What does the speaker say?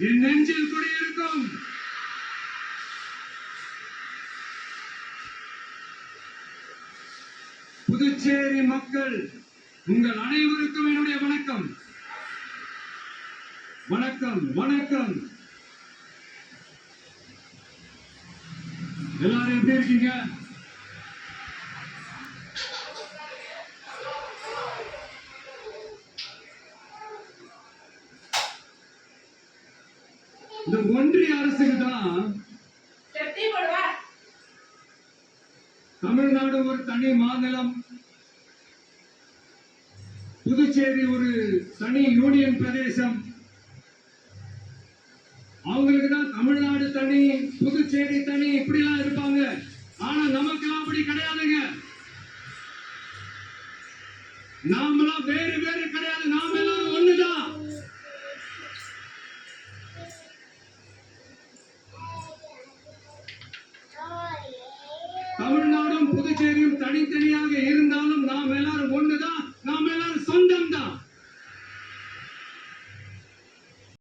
என் நெஞ்சில் குடியிருக்கும் புதுச்சேரி மக்கள் உங்கள் அனைவருக்கும் என்னுடைய வணக்கம். வணக்கம் வணக்கம். எல்லாரும் எப்படி இருக்கீங்க? இந்த ஒன்றிய அரசுக்கு தான் தமிழ்நாடு ஒரு தனி மாநிலம், புதுச்சேரி ஒரு தனி யூனியன் பிரதேசம். அவங்களுக்கு தான் தமிழ்நாடு தனி, புதுச்சேரி தனி, இப்படிலாம் இருப்பாங்க. ஆனா நமக்கெல்லாம் அப்படி கிடையாதுங்க. நாமெல்லாம் வேறு வேறு கிடையாது. நாம எல்லாரும் ஒண்ணுதான். தமிழ்நாடும் புதுச்சேரியும் தனித்தனியாக இருந்த